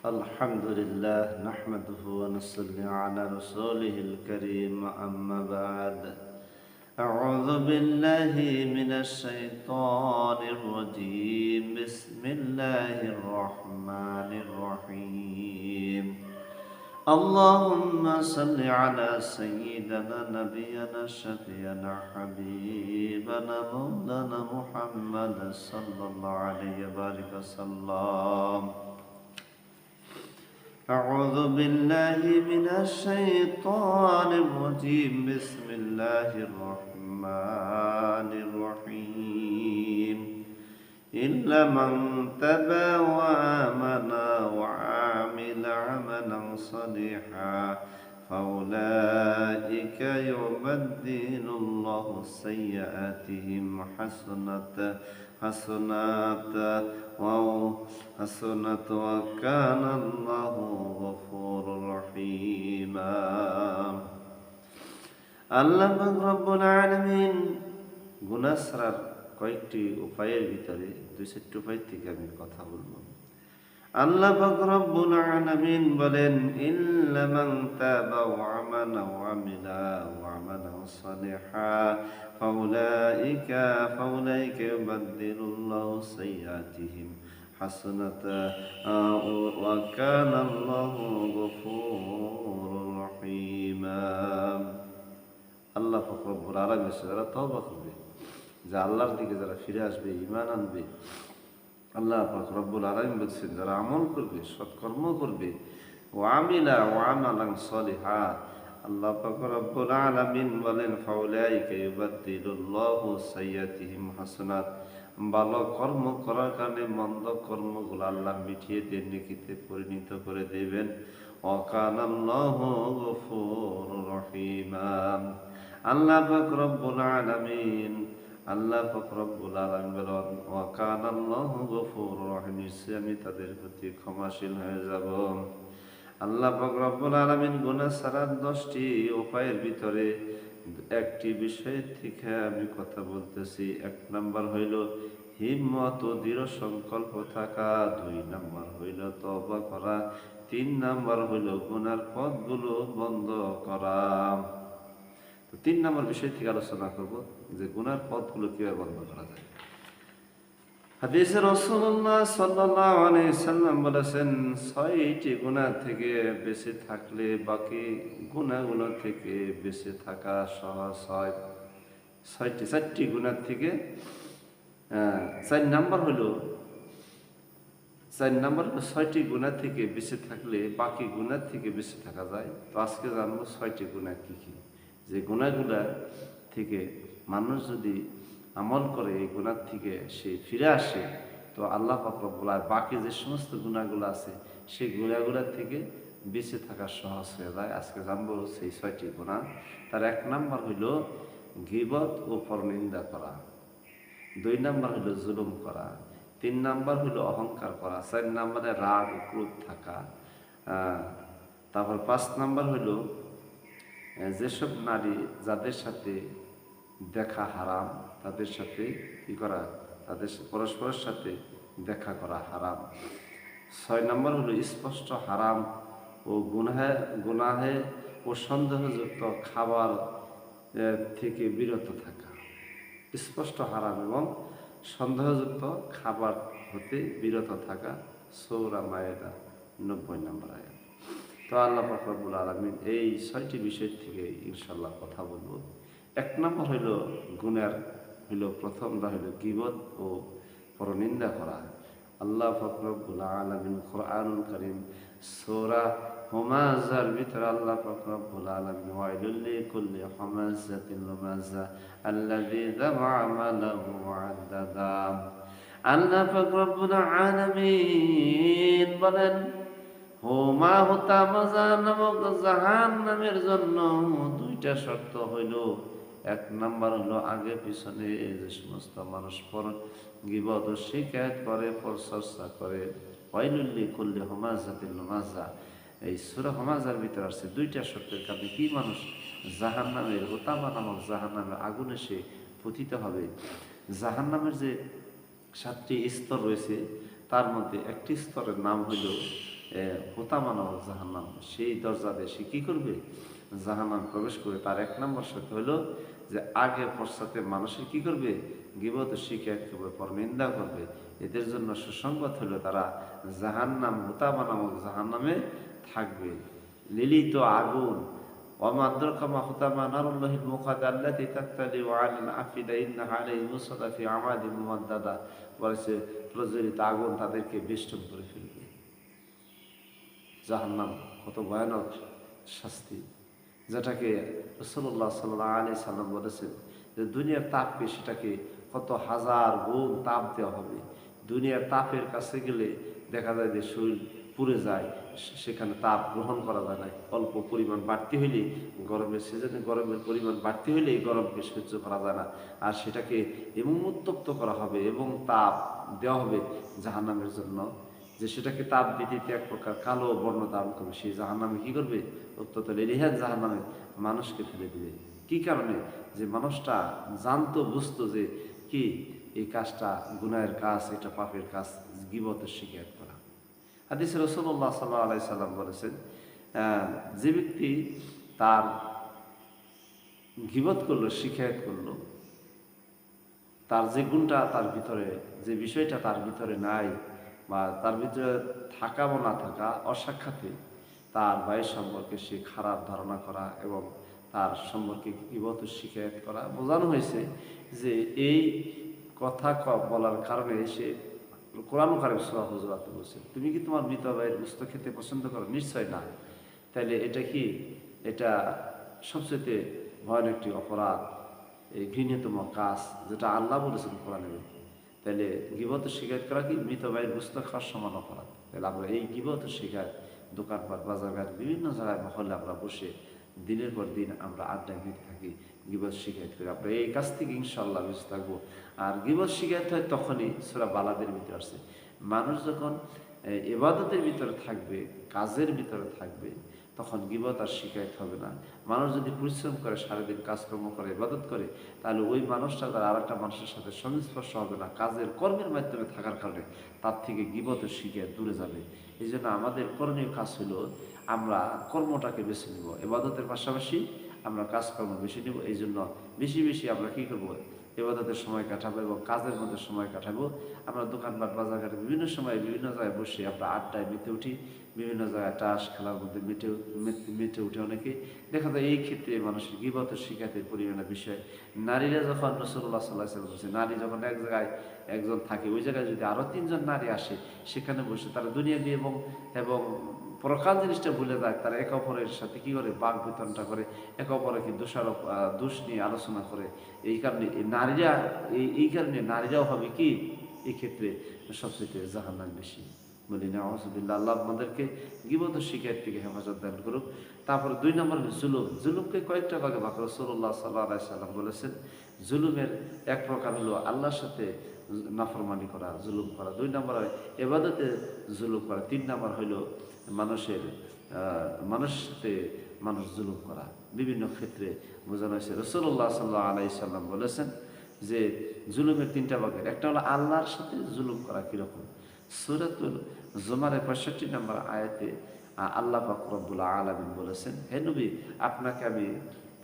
الحمد لله نحمده ونصلي على رسوله الكريم أما بعد أعوذ بالله من الشيطان الرجيم بسم الله الرحمن الرحيم اللهم صل على سيدنا نبينا شفيعنا حبيبنا مولانا محمد صلى الله عليه وسلم أعوذ بالله من الشيطان الرجيم بسم الله الرحمن الرحيم إلا من تاب وآمن وعمل عملا صالحا فأولئك يبدل الله سيئاتهم حسنات وكان الله غفورا رحيما আল্লাহ রাব্বুল আলামিন গুনাহ ছাড়ার কয়েকটি উপায়ের ভিতরে দুই চারটি উপায় থেকে আমি কথা বলবো। আল্লাহ রাব্বুল আলামিন বলেন ইল্লা মান তাবা ওয়া আমানা ওয়া আমালা সালিহা ফাউলাইকা ইউবাদদিলুল্লাহু সাইয়্যাতিহিম হাসানাতা ওয়া কানা আল্লাহু গফুরুর রহিমা। আল্লাহ রাব্বুল আলামিন যারা তওবা করবে, যে আল্লাহর দিকে যারা ফিরে আসবে, ঈমান আনবে, আল্লাহ পাক রব্বুল আলামিন বলছেন যারা আমল করবে, সৎকর্ম করবে, আমালান সলিহা, আল্লাহ পাক রব্বুল আলামিন বলেন ফাউলাইকা ইউবাদদিলুল্লাহু সাইয়্যাতিহিম হাসানাত, ভালো কর্ম করার কারণে মন্দ কর্মগুলো আল্লাহ মিটিয়ে দিয়ে নেকিতে পরিণত করে দেবেন। ওয়া কানা আল্লাহু গফুরুর রহিমা। আল্লাহ পাক রব্বুল আলামিন বলেন ওয়া কানা আল্লাহু গফুরুর রহিম, আমি তাদের প্রতি ক্ষমাশীল হয়ে যাব। আল্লাহ পাক রব্বুল আলামিন গুনাহ ছাড়ার 10টি উপায়ের ভিতরে একটি বিষয় থেকে আমি কথা বলতেছি। 1 নাম্বার হইল হিম্মত ও দৃঢ় সংকল্প থাকা, 2 নাম্বার হইল তওবা করা, 3 নাম্বার হইল গুনার পথগুলো বন্ধ করা। 3 নম্বর বিষয় থেকে আলোচনা করব যে গুনার পথগুলো কিভাবে বন্ধ করা যায়। হাদিসে রাসূলুল্লাহ সাল্লাল্লাহু আলাইহি সাল্লাম বলেছেন 6টি গুনাহ থেকে বেঁচে থাকলে বাকি গুনাহগুলো থেকে বেঁচে থাকা সহজ হয়। 4টি গুনাহ থেকে 4 নাম্বার হলো 6টি গুনাহ থেকে বেঁচে থাকলে বাকি গুনাহ থেকে বেঁচে থাকা যায়। তো আজকে জানবো 6টি গুনাহ কি কি, যে গুনাহগুলা থেকে মানুষ যদি আমল করে, এই গুনাহ থেকে সে ফিরে আসে, তো আল্লাহ পাক রব্বুল আলামিন বাকি যে সমস্ত গুনাহগুলো আছে সেই গুনাহগুলা থেকে বেঁচে থাকা সহজ হয়ে যায়। আজকে জানবো সেই 6টি গুনাহ। তার 1 নাম্বার হইল গীবত ও পরনিন্দা করা, 2 নাম্বার হইল জুলুম করা, 3 নাম্বার হইল অহংকার করা, 4 নাম্বারে রাগ ও ক্রোধ থাকা, তারপর 5 নাম্বার হইল যেসব নারী যাদের সাথে দেখা হারাম তাদের সাথে কি করা, তাদের পরস্পরের সাথে দেখা করা হারাম। 6 নম্বর হলো স্পষ্ট হারাম ও গুনাহে ও সন্দেহযুক্ত খাবার থেকে বিরত থাকা। স্পষ্ট হারাম এবং সন্দেহযুক্ত খাবার হতে বিরত থাকা। সূরা মায়েদা 90 নম্বর আয়াত। তো আল্লাহ পাক রব্বুল আলামিন এই 6টি বিষয় থেকে ইনশাআল্লাহ কথা বলবো। 1 নম্বর হইল গুনার প্রথমটা হইল গীবত ও পরনিন্দা করা। আল্লাহ পাক রব্বুল আলামিন কোরআনুল কারীম সূরা হুমাযার ভিতরে আল্লাহ পাক রব্বুল আলামিন ওয়াইলুল লিকুল্লি হুমাযাতিন লুমাযা আল্লাযী জামআ মালাহু ওয়া আদ্দাদা। আল্লাহ পাক রব্বুল আলামিন বলেন হুমাযাা নামক জাহান্নামের জন্য 2টা শর্ত হইল। 1 নাম্বার হলো আগে পিছনে যে সমস্ত মানুষ পর গীবত ও শিকায়ত করে, পরচর্চা করে, ওয়াইলুল লিকুল্লি হুমাযাতিন লুমাযা, এই সূরা হুমাযার ভিতরে আছে 2টা শর্তের কারণে কি মানুষ জাহান্নামের হুতামা নামক জাহান্নামের আগুনে সে পতিত হবে। জাহান্নামের যে 7টি স্তর রয়েছে তার মধ্যে একটি স্তরের নাম হইল হোতামা নামক জাহান্নাম, সেই দরজা দিয়ে সে কী করবে? জাহান্নাম প্রবেশ করে। তার 1 নম্বর শর্ত হলো যে আগে পশ্চাতে মানুষের কী করবে? গীবত শিকায়ত করবে, পরনিন্দা করবে। এদের জন্য সুসংবাদ হলো তারা জাহান্নাম, হোতামা নামক জাহান্নামে থাকবে, লিলিত আগুন। ওয়ামা আদরাকা মা হুতামা নারুল্লাহিল মুকাদ্দা আল্লাতী তাত্তালিউ আলাল আফিদা ইন্নাহা আলাইহিম মুসাদ্দা ফি আমাদিন মুমাদ্দাদা। বলেছে প্রজ্বলিত আগুন তাদেরকে বেষ্টন করে ফেলবে। জাহান্নাম কত ভয়ানক শাস্তি, যেটাকে রাসূলুল্লাহ সাল্লাল্লাহু আলাইহি সাল্লাম বলেছেন যে দুনিয়ার তাপকে সেটাকে কত হাজার গুণ তাপ দেওয়া হবে। দুনিয়ার তাপের কাছে গেলে দেখা যায় যে শরীর পুড়ে যায়, সেখানে তাপ গ্রহণ করা যায় না। অল্প পরিমাণ বাড়তি হইলে, গরমের সিজনে গরমের পরিমাণ বাড়তি হইলে এই গরমকে সহ্য করা যায় না, আর সেটাকে এমন উত্তপ্ত করা হবে এবং তাপ দেওয়া হবে জাহান্নামের জন্য যে সেটাকে তাপ দিতে দিতে এক প্রকার কালো বর্ণ ধারণ করবে। সেই জাহান্নামে কী করবে? অত্যন্ত লেলিহান জাহান্নামে মানুষকে ফেলে দিবে। কি কারণে? যে মানুষটা জানতো, বুঝতো যে কি এই কাজটা গুনাহের কাজ, এটা পাপের কাজ, গীবতের শিকায়ত করা। হাদিসে রাসূলুল্লাহ সাল্লাল্লাহু আলাইহি সাল্লাম বলেছেন, যে ব্যক্তি তার গীবত করলো, শিকায়ত করলো, তার যে গুণটা তার ভিতরে, যে বিষয়টা তার ভিতরে নাই বা তার ভিতরে থাকা বা না থাকা, অসাক্ষাতে তার ভাইয়ের সম্পর্কে সে খারাপ ধারণা করা এবং তার সম্পর্কে গীবত শিকায়ত করা, বোঝানো হয়েছে যে এই কথা বলার কারণে সে কোরআন কারিম সূরা হুজুরাতে বলছে, তুমি কি তোমার মৃত ভাইয়ের গোশত খেতে পছন্দ করো? নিশ্চয় না। তাইলে এটা কি? এটা সবচেয়ে ভয়ানক একটি অপরাধ, এই ঘৃণিতম কাজ, যেটা আল্লাহ বলেছেন কোরআনে। তাহলে গীবত শিকায়ত করা কি মৃত ভাইয়ের গোশত খাওয়ার সমান অপরাধ। তাহলে আমরা এই গীবত শিকায়ত দোকানপাট, বাজারঘাট, বিভিন্ন জায়গায় মহল্লে আমরা বসে দিনের পর দিন আমরা আড্ডায় মেতে থাকি, গীবত শিকায়ত করি। আমরা এই কাজ থেকে ইনশাআল্লাহ বেঁচে থাকবো। আর গীবত শিকায়ত হয় তখনই, সূরা বালাদের ভিতরে আসছে, মানুষ যখন ইবাদতের ভিতরে থাকবে, কাজের ভিতরে থাকবে, তখন গীবত আর শিকায়ত হবে না। মানুষ যদি পরিশ্রম করে, সারাদিন কাজকর্ম করে, ইবাদত করে, তাহলে ওই মানুষটা তার আর একটা মানুষের সাথে সংস্পর্শ হবে না। কাজের কর্মের মাধ্যমে থাকার কারণে তার থেকে গীবতের শিকায়ত দূরে যাবে। এই জন্য আমাদের করণীয় কাজ হলো আমরা কর্মটাকে বেছে নেব, ইবাদতের পাশাপাশি আমরা কাজকর্ম বেশি নেব। এই জন্য বেশি বেশি আমরা কী করবো? ইবাদতের সময় কাটাবো এবং কাজের মধ্যে সময় কাটাবো। আমরা দোকানপাট, বাজারঘাটে বিভিন্ন সময় বিভিন্ন জায়গায় বসে আমরা আড্ডায় মেতে উঠি, বিভিন্ন জায়গায় তাস খেলার মধ্যে মেতে উঠে অনেকে। দেখা যায় এই ক্ষেত্রে মানুষের গীবতের শিকায়তের পরিমাণের বিষয়। নারীরা যখন রাসূলুল্লাহ সাল্লাল্লাহু আলাইহি ওয়াসাল্লাম বলছে, নারী যখন এক জায়গায় একজন থাকে, ওই জায়গায় যদি আরও 3 জন নারী আসে, সেখানে বসে তারা দুনিয়াবি এবং পরকাল জিনিসটা ভুলে যায়, তারা একে অপরের সাথে কী করে? বাক বিতরণটা করে, একে অপরকে দোষ নিয়ে আলোচনা করে। এই কারণে এই কারণে নারীরাও হবে কি এই ক্ষেত্রে সবচেয়ে জাহান্নাম বেশি। বলি না আউযুবিল্লাহ, আল্লাহ আমাদেরকে গীবত শিকায়ত থেকে হেফাজত দান করুক। তারপরে 2 নম্বর জুলুম। জুলুমকে কয়েকটা ভাগে ভাগ রাসূলুল্লাহ সাল্লাল্লাহু আলাইহি সাল্লাম বলেছেন। জুলুমের এক প্রকার হলো আল্লাহর সাথে নাফরমানি করা, জুলুম করা। 2 নম্বর হয় ইবাদতে জুলুম করা। 3 নম্বর হলো মানুষের সাথে মানুষ জুলুম করা। বিভিন্ন ক্ষেত্রে বোঝানো হয়েছে। রাসূলুল্লাহ সাল্লাল্লাহু আলাইহি সাল্লাম বলেছেন যে জুলুমের 3টা ভাগের একটা হলো আল্লাহর সাথে জুলুম করা। কীরকম? সূরাতুল জুমারের 65 নম্বর আয়াতে আল্লাহ পাক রব্বুল আলামিন বলেছেন, হে নবী, আপনাকে আমি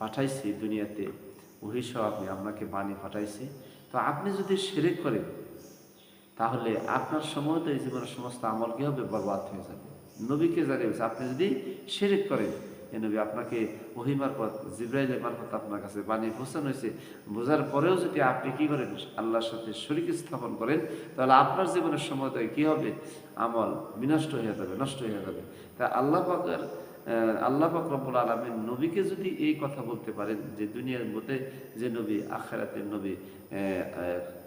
পাঠাইছি দুনিয়াতে, ওহী সহ আমি আপনাকে বাণী পাঠাইছি। তো আপনি যদি শিরক করেন, তাহলে আপনার সমস্ত এই জীবনের সমস্ত আমল কী হবে? বরবাদ হয়ে যাবে। নবীকে জানিয়েছে আপনি যদি শিরক করেন, এ নবী আপনাকে ওহী মারফত, জিবরাইলের মারফত আপনার কাছে বাণী পৌঁছানো হয়েছে, বোঝার পরেও যদি আপনি কী করেন? আল্লাহর সাথে শরীক স্থাপন করেন, তাহলে আপনার জীবনের সময় কী হবে? আমল বিনষ্ট হয়ে যাবে, নষ্ট হয়ে যাবে। তা আল্লাহ পাক রব্বুল আলামিন নবীকে যদি এই কথা বলতে পারেন যে দুনিয়ার মধ্যে যে নবী, আখিরাতের নবী,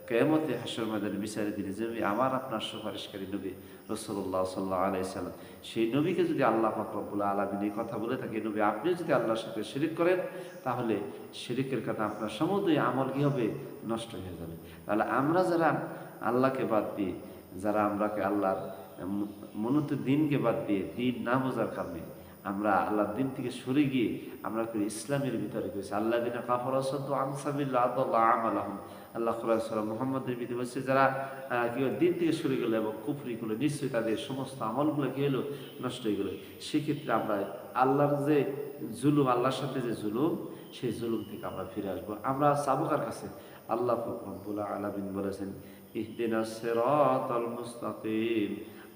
কিয়ামতে হাশর ময়দানে বিচারের দিনে যে নবী আমার আপনার সুপারিশকারী নবী রাসূলুল্লাহ সাল্লাল্লাহু আলাইহি সাল্লাম, সেই নবীকে যদি আল্লাহ পাক রব্বুল আলামিন এই কথা বলে থাকে, নবী আপনি যদি আল্লাহর সাথে শিরক করেন, তাহলে শিরকের কারণে আপনার সমুদয় আমল কী হবে? নষ্ট হয়ে যাবে। তাহলে আমরা যারা আল্লাহকে বাদ দিয়ে, যারা আমরাকে আল্লাহর মনোনীত দিনকে বাদ দিয়ে, দিন না বোঝার কারণে আমরা আল্লাহর দিন থেকে সরে গিয়ে আমরা করি ইসলামের ভিতরে করেছি। আল্লাহ দিন কাফারা সাদ্দু আন সাবিলিল্লাহ আদাল্লাহু আমালাহুম। আল্লাহ সূরা মুহাম্মদের ভিতরে বলছে যারা কি দিন থেকে সরে গেল এবং কুফরি করলো, নিশ্চয়ই তাদের সমস্ত আমলগুলো কি হলো, নষ্ট হয়ে গেল। সেক্ষেত্রে আমরা আল্লাহর যে জুলুম, আল্লাহর সাথে যে জুলুম, সেই জুলুম থেকে আমরা ফিরে আসবো। আমরা সাবকার কাছে আল্লাহ রাব্বুল আলামিন বলেছেন ইহদিনাস সিরাতাল মুস্তাকিম।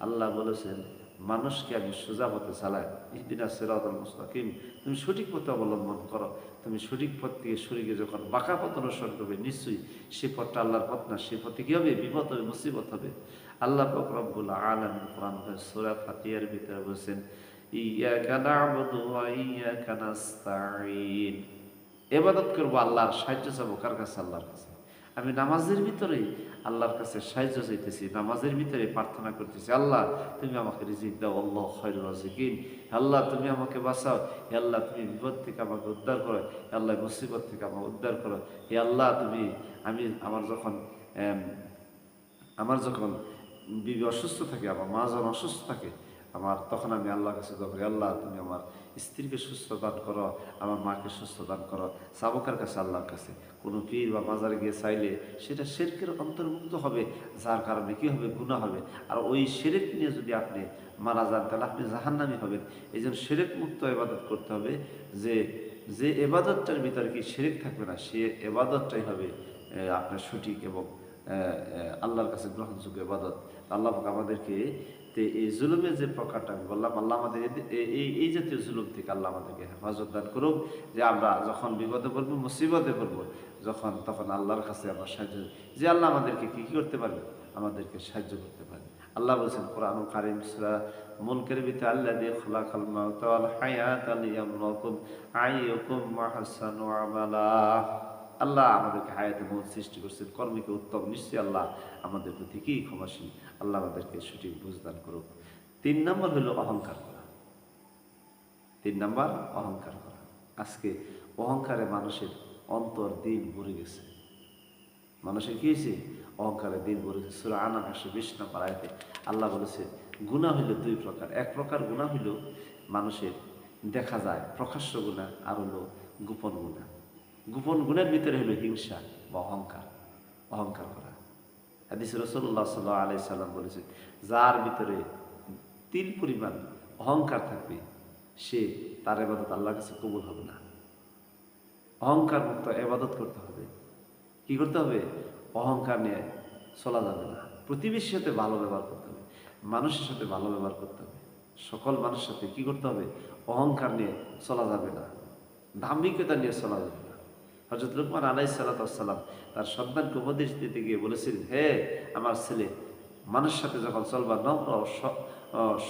আল্লাহ বলেছেন মানুষকে আমি সোজা পথে চালাই। ইহদিনাস সিরাতাল মুস্তাকিম, তুমি সঠিক পথে অবলম্বন করো। তুমি সঠিক পথ থেকে সরে গিয়ে যখন বাঁকা পথ অনুসরণ করবে, নিশ্চয়ই সে পথটা আল্লাহর পথ না, সে পথে কি হবে, বিপদ হবে, মুসিবত হবে। আল্লাহ রাব্বুল আলামিন কোরআন সূরা ফাতিহার ভিতরে বলেছেন ইয়াকা না'বুদু ওয়া ইয়াকা নাস্তাঈন। ইবাদত করব আল্লাহর, সাহায্য চাবো কার কাছে, আল্লাহর কাছে। আমি নামাজের ভিতরে আল্লাহর কাছে সাহায্য চাইতেছি, নামাজের ভিতরে প্রার্থনা করতেছি, আল্লাহ তুমি আমাকে রিজিক দাও, আল্লাহ খায়রুর রাজিকিন। আল্লাহ তুমি আমাকে বাঁচাও, হে আল্লাহ তুমি বিপদ থেকে আমাকে উদ্ধার করো, হে আল্লাহ মুসিবত থেকে আমাকে উদ্ধার করো, হে আল্লাহ তুমি আমার যখন বিবি অসুস্থ থাকে, আমার মা যখন অসুস্থ থাকে, তখন আমি আল্লাহর কাছে দোয়া করি, আল্লাহ তুমি আমার স্ত্রীকে সুস্থ দান করো, আমার মাকে সুস্থ দান করো। সাবকার কাছে, আল্লাহর কাছে কোনো পীর বা মাজারে গিয়ে চাইলে সেটা শিরকের অন্তর্ভুক্ত হবে, যার কারণে কি হবে, গুনাহ হবে। আর ওই শিরক নিয়ে যদি আপনি মারা যান তাহলে আপনি জাহান্নামী হবেন। এই জন্য শিরক মুক্ত ইবাদত করতে হবে, যে ইবাদতটার ভিতরে কি শিরক থাকবে না, সে ইবাদতটাই হবে আপনার সঠিক এবং আল্লাহর কাছে গ্রহণযোগ্য ইবাদত। আল্লাহ আমাদেরকে এই জুলুমের যে প্রকারটা আমি বললাম, আল্লাহ আমাদের এই জাতীয় জুলুম থেকে আল্লাহ আমাদেরকে হেফাজত দান করুক, যে আমরা যখন বিপদে পড়বো, মুসিবতে পড়বো, তখন আল্লাহর কাছে আমরা সাহায্য, যে আল্লাহ আমাদেরকে কি করতে পারবে, আমাদেরকে সাহায্য করতে পারবে। আল্লাহ বলছেন কোরআনুল কারীম সূরা মুলকের ভিতরে আল্লাযী খালাকাল মাউতা ওয়াল হায়াতা লিয়াবলুয়াকুম আইয়ুকুম আহসানু আমালা। আল্লাহ আমাদেরকে হায়াতে মৌত সৃষ্টি করছেন, কর্মীকে উত্তম। নিশ্চয়ই আল্লাহ আমাদের প্রতি কি ক্ষমাশীল। আল্লাহ আমাদেরকে সঠিক বুঝদান করুক। 3 নম্বর হলো অহংকার করা। 3 নম্বর অহংকার করা। আজকে অহংকারে মানুষের অন্তর দিল ভরে গেছে। মানুষের কি হয়েছে, অহংকারে দিল ভরে গেছে। সূরা আনাম 120 নম্বর আয়াতে আল্লাহ বলেছে গুনাহ হইল 2 প্রকার। এক প্রকার গুনাহ হইল মানুষের দেখা যায় প্রকাশ্য গুনাহ, আর হলো গোপন গুনাহ। গোপন গুণের ভিতরে হলো হিংসা বা অহংকার করা। হাদিসে রাসূলুল্লাহ সাল্লাল্লাহু আলাইহি সাল্লাম বলেছেন যার ভিতরে তিল পরিমাণ অহংকার থাকবে, তার ইবাদত আল্লাহর কাছে কবুল হবে না। অহংকার মুক্ত ইবাদত করতে হবে। কি করতে হবে, অহংকার নিয়ে চলা যাবে না। প্রতিবেশীর সাথে ভালো ব্যবহার করতে হবে, মানুষের সাথে ভালো ব্যবহার করতে হবে। সকল মানুষের সাথে কি করতে হবে, অহংকার নিয়ে চলা যাবে না, দাম্ভিকতা নিয়ে চলা যাবে না। হযরত লুকমান আলাইহিস সালাম তার সন্তানকে উপদেশ দিতে গিয়ে বলেছিলেন, হে আমার ছেলে, মানুষের সাথে যখন চলবা নম্র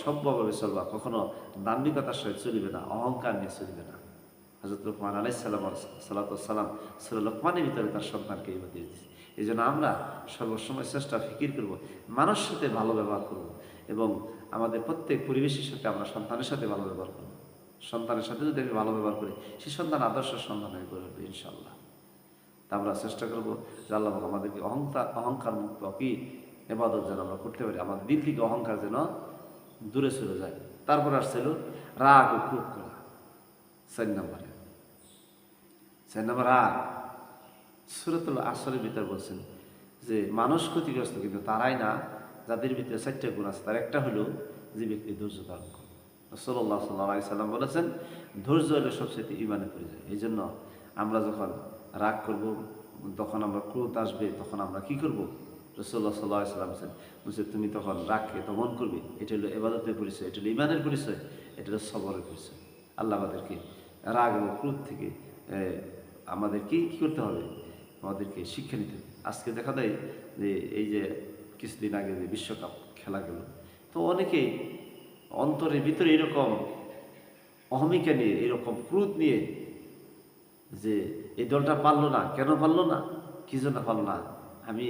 সভ্যভাবে চলবা, কখনো দাম্ভিকতার সাথে চলবে না, অহংকার নিয়ে চলবে না। হযরত লুকমান আলাইহিস সালাম সূরা লুকমানের ভিতরে তার সন্তানকে এই উপদেশ দিয়েছে। এই জন্য আমরা সর্বসময় চেষ্টা ফিকির করব, মানুষের সাথে ভালো ব্যবহার করব, এবং আমাদের প্রত্যেক পরিবেশের সাথে আমরা সন্তানের সাথে ভালো ব্যবহার করব। সন্তানের সাথে যদি আমি ভালো ব্যবহার করি, সে সন্তান আদর্শ সন্তান হয়ে গড়ে উঠবে ইনশাআল্লাহ। তা আমরা চেষ্টা করবো যে আল্লাহ আমাদেরকে অহংকার মুক্ত কি ইবাদত যেন আমরা করতে পারি, আমাদের দিল থেকে অহংকার যেন দূরে চলে যায়। তারপর আসছিল রাগ ও ক্রোধ করা। 4 নম্বর রাগ। সূরাতুল আসরের ভিতর বলছেন যে মানুষ ক্ষতিগ্রস্ত কিন্তু তারাই না, যাদের ভিতরে 4টা গুণ আছে। তার একটা হলো যে ব্যক্তি ধৈর্য ধারণ করে। রাসূলুল্লাহ সাল্লাল্লাহু আলাইহি সাল্লাম বলেছেন ধৈর্য হলো সবচেয়ে ঈমানের পরিচয়। এই জন্য আমরা যখন রাগ করব, তখন আমরা ক্রোধ আসবে, তখন আমরা কি করব, রাসূলুল্লাহ সাল্লাল্লাহু আলাইহি সাল্লাম বলছেন তুমি তখন রাগকে দমন করবে। এটা হলো ইবাদতের পরিচয়, এটা হলো ঈমানের পরিচয়, এটা হলো সবরের পরিচয়। আল্লাহ আমাদেরকে রাগ এবং ক্রোধ থেকে আমাদের কি করতে হবে, আমাদেরকে শিক্ষা নিতে হবে। আজকে দেখা যায় যে এই যে কিছুদিন আগে যে বিশ্বকাপ খেলা গেল, তো অনেকেই অন্তরের ভিতরে এরকম অহমিকা নিয়ে, এরকম ক্রোধ নিয়ে যে এই দলটা পারলো না, কেন পারলো না, কি জন্য পারলো না, আমি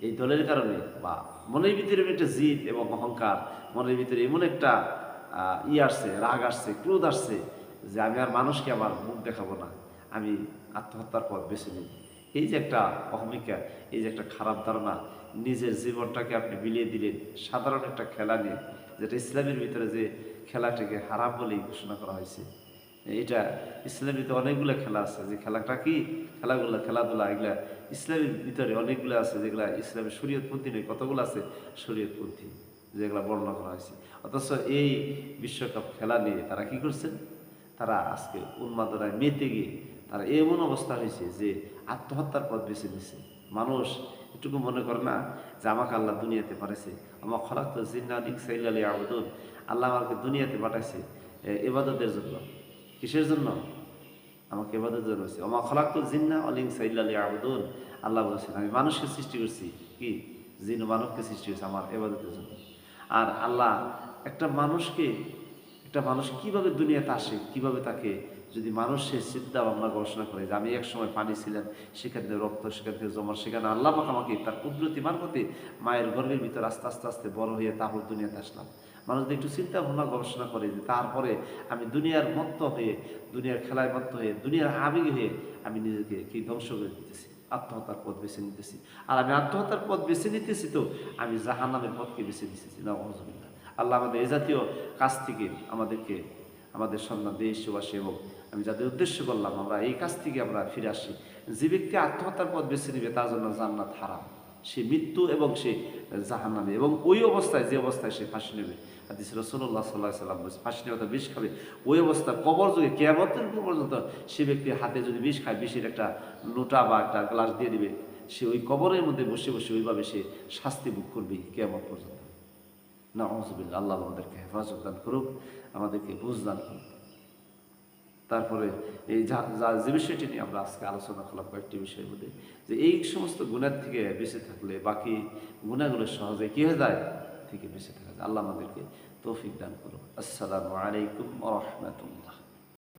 এই দলের কারণে, বা মনের ভিতরে একটা জিদ এবং অহংকার, মনের ভিতরে এমন একটা আসছে, রাগ আসছে, ক্রোধ আসছে যে আমি আর মানুষকে আমার মুখ দেখাবো না, আমি আত্মহত্যার পথ বেছে নিই। এই যে একটা অহমিকা, এই যে একটা খারাপ ধারণা, নিজের জীবনটাকে আপনি বিলিয়ে দিলেন সাধারণ একটা খেলা নিয়ে, যেটা ইসলামের ভিতরে যে খেলাটাকে হারাম বলেই ঘোষণা করা হয়েছে। এটা ইসলামের ভিতরে অনেকগুলো খেলা আছে, যে খেলাটা কি খেলাগুলো খেলাধুলা এগুলা ইসলামের ভিতরে অনেকগুলো আছে যেগুলা ইসলামের শরীয়তপন্থী নয়, কতগুলো আছে শরীয়তপন্থী যেগুলা বর্ণনা করা হয়েছে। অথচ এই বিশ্বকাপ খেলা নিয়ে তারা কি করছেন, তারা আজকে উন্মাদনায় মেতে গিয়ে তারা এমন অবস্থা হয়েছে যে আত্মহত্যার পথ বেছে নিছে। মানুষ এটুকু মনে করে না যে আমাকে আল্লাহ দুনিয়াতে পাঠাইছে, আমার খলাক তো জিন্নানিক সাইলালি আবুদুন, আল্লাহ আমাকে দুনিয়াতে পাঠাইছে ইবাদতের জন্য। কিসের জন্য? আমাকে ইবাদতের জন্য হয়েছে। আমার খলাক তো জিন্না অলিং সাইলালি আবুদুন, আল্লাহ বলেছেন আমি মানুষকে সৃষ্টি করছি, কি জিন ও মানবকে সৃষ্টি করছি আমার ইবাদতের জন্য। আর আল্লাহ একটা মানুষ কিভাবে দুনিয়াতে আসে, কিভাবে তাকে যদি মানুষ সে চিন্তা ভাবনা গবেষণা করে যে আমি এক সময় পানি ছিলেন, সেখান থেকে রক্ত, সেখান থেকে জমা, সেখানে আল্লাহ পাক আমাকে তার কুদরতি মারফতে মায়ের গর্ভের ভিতর আস্তে আস্তে আস্তে বড় হয়ে তারপর দুনিয়াতে আসলাম। মানুষ যদি একটু চিন্তা ভাবনা গবেষণা করে যে তারপরে আমি দুনিয়ার মত্ত হয়ে, দুনিয়ার খেলায় মত্ত হয়ে, দুনিয়ার আবেগে হয়ে আমি নিজেকে কি ধ্বংস করে দিতেছি, আত্মহত্যার পথ বেছে নিতেছি। আর আমি আত্মহত্যার পথ বেছে নিতেছি তো আমি জাহান্নামের পথকে বেছে নিতেছি না। আল্লাহ আমাদের এই জাতীয় কাজ থেকে আমাদেরকে, আমাদের সন্তান দেশবাসী এবং আমি যাদের উদ্দেশ্য করলাম আমরা এই কাজ থেকে আমরা ফিরে আসি। যে ব্যক্তি আত্মহত্যার পথ বেছে নেবে তার জন্য জান্নাত হারাম, সে মৃত্যু এবং সে জাহান্নামে, এবং ওই অবস্থায় যে অবস্থায় সে ফাঁসি নেবে, হাদিস রাসূলুল্লাহ সাল্লাল্লাহু আলাইহি ওয়াসাল্লাম বলেছে ফাঁসি নেওয়া বিষ খাবে, ওই অবস্থা কবর যুগে কিয়ামতের পর্যন্ত সে ব্যক্তির হাতে যদি বিষ খায়, বিষের একটা লোটা বা একটা গ্লাস দিয়ে দিবে, সে ওই কবরের মধ্যে বসে বসে ওইভাবে সে শাস্তি ভোগ করবে কিয়ামত পর্যন্ত। নাউযুবিল্লাহ, আল্লাহ আমাদেরকে হেফাজত দান করুক, আমাদেরকে বুঝ দান করুক। তারপরে এই যে বিষয়টি নিয়ে আমরা আজকে আলোচনা করলাম কয়েকটি বিষয়ের মধ্যে, যে এই সমস্ত গুণার থেকে বেঁচে থাকলে বাকি গুণাগুলো সহজে কী হয়ে যায় থেকে বেঁচে থাকা যায়। আল্লাহ আমাদেরকে তৌফিক দান করুক। আসসালামু আলাইকুম ওয়া রাহমাতুল্লাহ।